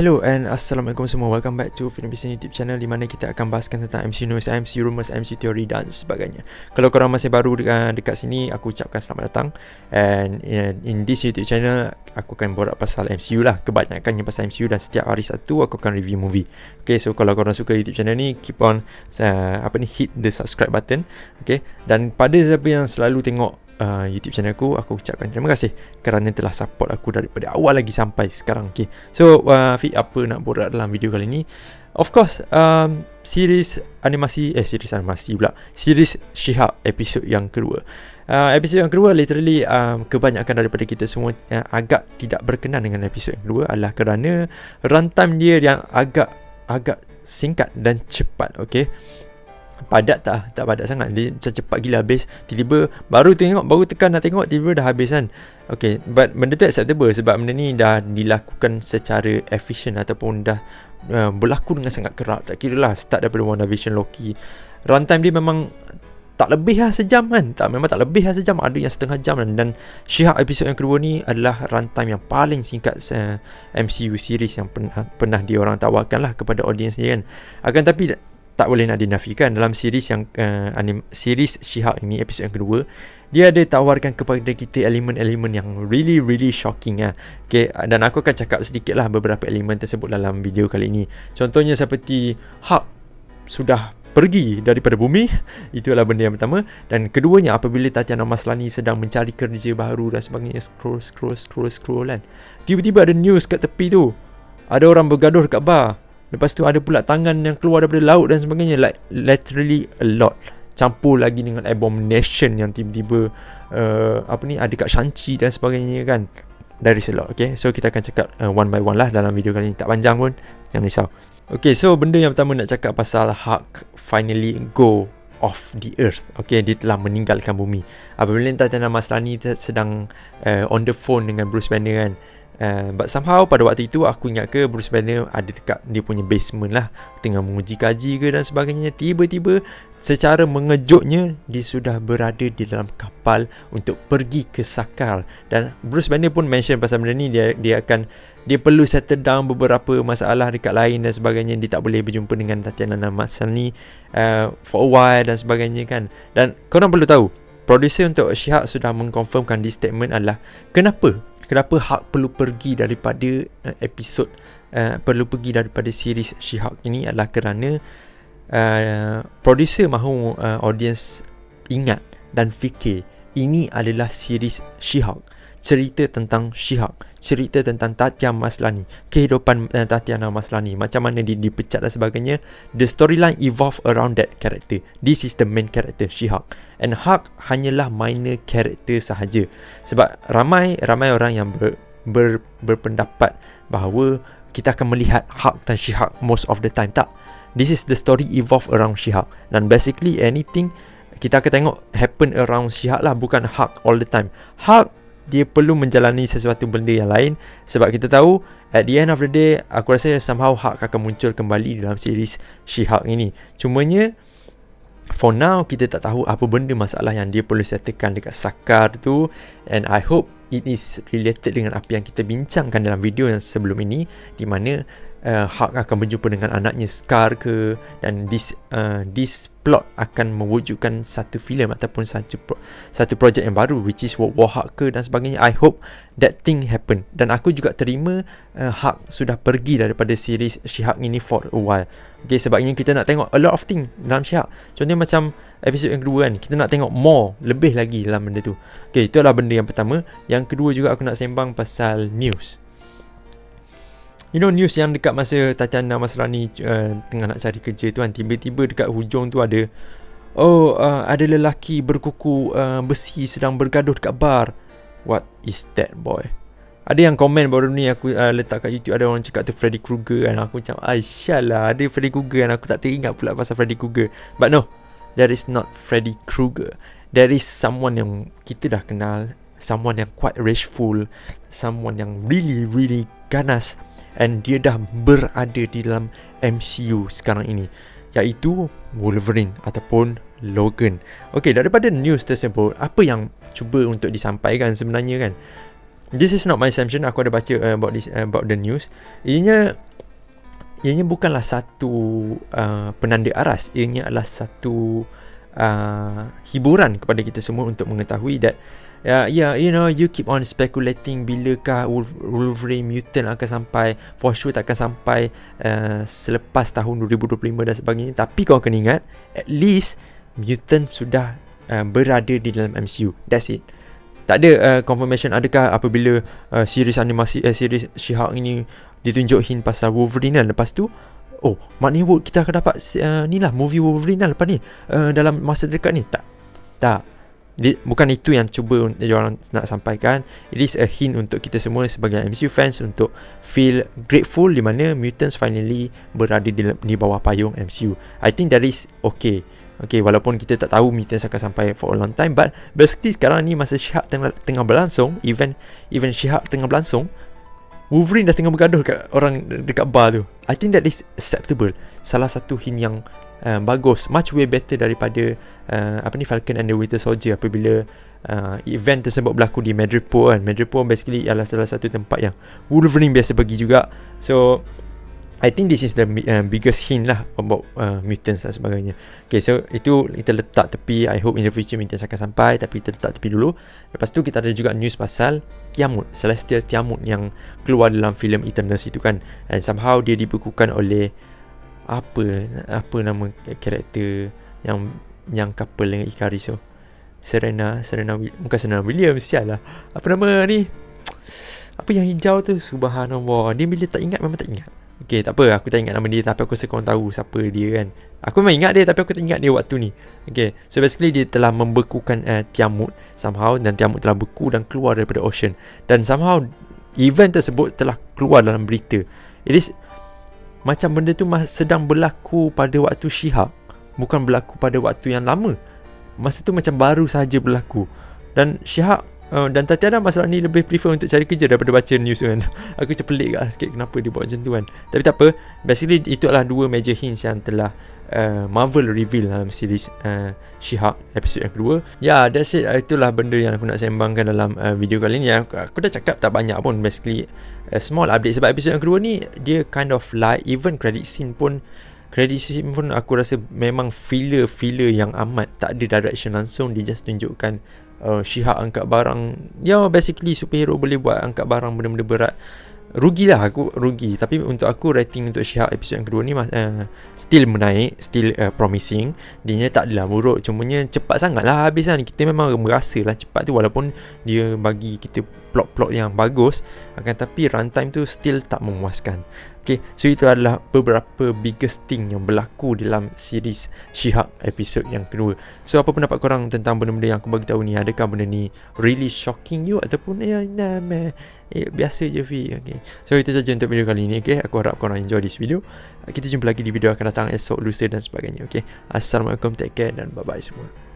Hello and Assalamualaikum semua. Welcome back to Film Business YouTube channel, di mana kita akan bahaskan tentang MCU news, MCU rumors, MCU teori dan sebagainya. Kalau korang masih baru dekat sini, aku ucapkan selamat datang. And in this YouTube channel, aku akan borak pasal MCU lah. Kebanyakannya pasal MCU, dan setiap hari satu aku akan review movie. Okay, so kalau korang suka YouTube channel ni, keep on hit the subscribe button. Okay, dan pada siapa yang selalu tengok YouTube channel aku ucapkan terima kasih kerana telah support aku daripada awal lagi sampai sekarang. Okay, so Fik, apa nak borak dalam video kali ni? Of course, series She-Hulk episod yang kedua. Episod yang kedua literally kebanyakan daripada kita semua agak tidak berkenan dengan episod yang kedua adalah kerana runtime dia yang agak singkat dan cepat. Okay, padat tak padat sangat, dia macam cepat gila habis. Tiba-tiba baru tekan nak tengok, tiba-tiba dah habis kan. Okay, but benda tu acceptable sebab benda ni dah dilakukan secara efisien ataupun dah berlaku dengan sangat kerap. Tak kira lah start daripada WandaVision, Loki, runtime dia memang tak lebih lah sejam kan. Memang tak lebih lah sejam, ada yang setengah jam kan. Dan She-Hulk episod yang kedua ni adalah runtime yang paling singkat MCU series yang pernah diorang tawarkan lah kepada audience dia kan. Akan tapi tak boleh nak dinafikan, dalam series yang series She-Hulk ini episod yang kedua, dia ada tawarkan kepada kita elemen-elemen yang really shocking lah. Okay, dan aku akan cakap sedikit lah beberapa elemen tersebut dalam video kali ini. Contohnya seperti Hulk sudah pergi daripada bumi. Itu adalah benda yang pertama. Dan keduanya, apabila Tatiana Maslany sedang mencari kerja baru dan sebagainya, scroll kan, tiba-tiba ada news kat tepi tu, ada orang bergaduh dekat bar. Lepas tu ada pula tangan yang keluar daripada laut dan sebagainya. Like literally a lot. Campur lagi dengan Abomination yang tiba-tiba ada kat Shang-Chi dan sebagainya kan. There is a lot. Okay, so kita akan cakap one by one lah dalam video kali ni. Tak panjang pun, jangan risau. Okay, so benda yang pertama nak cakap pasal Hulk finally go off the earth. Okay, dia telah meninggalkan bumi. Apabila Tatiana Maslany sedang on the phone dengan Bruce Banner kan. But somehow pada waktu itu aku ingat ke Bruce Banner ada dekat dia punya basement lah, tengah menguji kaji ke dan sebagainya. Tiba-tiba secara mengejutnya dia sudah berada di dalam kapal untuk pergi ke Sakaar. Dan Bruce Banner pun mention pasal benda ni. Dia perlu settle down beberapa masalah dekat lain dan sebagainya. Dia tak boleh berjumpa dengan Tatiana Maslany for a while dan sebagainya kan. Dan korang perlu tahu, producer untuk She-Hulk sudah mengkonfirmkan di statement adalah kenapa Hulk perlu pergi daripada perlu pergi daripada series She-Hulk ini adalah kerana producer mahu audience ingat dan fikir ini adalah series She-Hulk, cerita tentang She-Hulk, cerita tentang Tatiana Maslany, kehidupan Tatiana Maslany, macam mana dia dipecat dan sebagainya. The storyline evolve around that character. This is the main character, She-Hulk, and Hulk hanyalah minor character sahaja. Sebab ramai orang yang berpendapat bahawa kita akan melihat Hulk dan She-Hulk most of the time. Tak, this is the story evolve around She-Hulk. Dan basically anything kita akan tengok happen around She-Hulk lah, bukan Hulk all the time. Hulk dia perlu menjalani sesuatu benda yang lain. Sebab kita tahu at the end of the day, aku rasa somehow Hulk akan muncul kembali dalam series She-Hulk ini. Cumanya for now kita tak tahu apa benda masalah yang dia perlu settlekan dekat Sakaar tu. And I hope it is related dengan apa yang kita bincangkan dalam video yang sebelum ini, di mana Hulk akan berjumpa dengan anaknya Scar ke. Dan this plot akan mewujudkan satu filem ataupun satu projek yang baru, which is War Hulk ke dan sebagainya. I hope that thing happen. Dan aku juga terima Hulk sudah pergi daripada series She-Hulk ini for a while. Okay, sebabnya kita nak tengok a lot of thing dalam She-Hulk. Contohnya macam episod yang kedua kan, kita nak tengok more, lebih lagi dalam benda tu. Okay, itu adalah benda yang pertama. Yang kedua juga aku nak sembang pasal news. You know, news yang dekat masa Tatiana Maslany tengah nak cari kerja tu kan, tiba-tiba dekat hujung tu ada ada lelaki berkuku besi sedang bergaduh dekat bar. What is that, boy? Ada yang komen baru ni aku letak kat YouTube, ada orang cakap tu Freddy Krueger kan. Aku macam Aisyah, ada Freddy Krueger kan. Aku tak teringat pula pasal Freddy Krueger. But no, there is not Freddy Krueger. There is someone yang kita dah kenal, someone yang quite rageful, someone yang really ganas. And dia dah berada di dalam MCU sekarang ini, iaitu Wolverine ataupun Logan. Okay, daripada news tersebut, apa yang cuba untuk disampaikan sebenarnya kan, this is not my assumption, aku ada baca about the news. Ianya bukanlah satu penanda aras, ianya adalah satu hiburan kepada kita semua untuk mengetahui that you keep on speculating bilakah Wolverine mutant akan sampai. For sure tak akan sampai selepas tahun 2025 dan sebagainya. Tapi kau kena ingat, at least mutant sudah berada di dalam MCU. That's it. Tak ada confirmation adakah apabila series animasi series She-Hulk ini ditunjuk hint pasal Wolverine kan. Lepas tu maknanya kita akan dapat ni lah movie Wolverine lah lepas ni dalam masa dekat ni. Tak. Bukan itu yang cuba orang nak sampaikan. It is a hint untuk kita semua sebagai MCU fans untuk feel grateful di mana mutants finally berada di bawah payung MCU. I think that is okay, walaupun kita tak tahu mutants akan sampai for a long time, but basically sekarang ni masa She-Hulk tengah berlangsung, even She-Hulk tengah berlangsung, Wolverine dah tengah bergaduh dekat bar tu. I think that is acceptable. Salah satu hint yang bagus, much way better daripada Falcon and the Winter Soldier apabila event tersebut berlaku di Madripoor kan. Madripoor basically adalah salah satu tempat yang Wolverine biasa pergi juga. So I think this is the biggest hint lah about mutants dan sebagainya. Okay, so itu kita letak tepi. I hope in the future mutants akan sampai, tapi kita letak tepi dulu. Lepas tu kita ada juga news pasal Tiamut, Celestial Tiamut yang keluar dalam filem Eternals itu kan. And somehow dia dibekukan oleh apa nama karakter yang couple dengan Ikaris tu. Serena bukan Serena Williams, sial lah. Apa nama ni? Apa yang hijau tu? Subhanallah. Dia bila tak ingat memang tak ingat. Okay, tak apa, aku tak ingat nama dia, tapi aku rasa korang tahu siapa dia kan. Aku memang ingat dia, tapi aku tak ingat dia waktu ni. Okay, so basically dia telah membekukan Tiamut somehow, dan Tiamut telah beku dan keluar daripada ocean. Dan somehow event tersebut telah keluar dalam berita. It is macam benda tu sedang berlaku pada waktu She-Hulk, bukan berlaku pada waktu yang lama. Masa tu macam baru sahaja berlaku. Dan She-Hulk dan Tatiana masalah ni lebih prefer untuk cari kerja daripada baca news kan. Aku macam pelik kat sikit kenapa dia buat macam tu kan. Tapi tak apa, basically itu adalah dua major hints yang telah Marvel reveal dalam series She-Hulk episod yang kedua. That's it. Itulah benda yang aku nak sembangkan dalam video kali ni. Aku dah cakap tak banyak pun, basically small update. Sebab episod yang kedua ni dia kind of like, even credit scene pun aku rasa memang filler yang amat tak ada direction langsung. Dia just tunjukkan She-Hulk angkat barang. Basically superhero boleh buat angkat barang benda-benda berat. Aku rugi. Tapi untuk aku, rating untuk She-Hulk episod yang kedua ni still menaik, still promising. Dia tak adalah buruk, cumanya cepat sangat lah habis kan. Kita memang merasa lah cepat tu, walaupun dia bagi kita plot-plot yang bagus, akan tapi runtime tu still tak memuaskan. Okay, so itu adalah beberapa biggest thing yang berlaku dalam series She-Hulk episod yang kedua. So apa pendapat korang tentang benda-benda yang aku bagi tahu ni? Adakah benda ni really shocking you ataupun biasa je Fi? Okay, so itu saja untuk video kali ni. Okay, aku harap korang enjoy this video. Kita jumpa lagi di video akan datang esok, lusa dan sebagainya. Okay, Assalamualaikum, take care dan bye bye semua.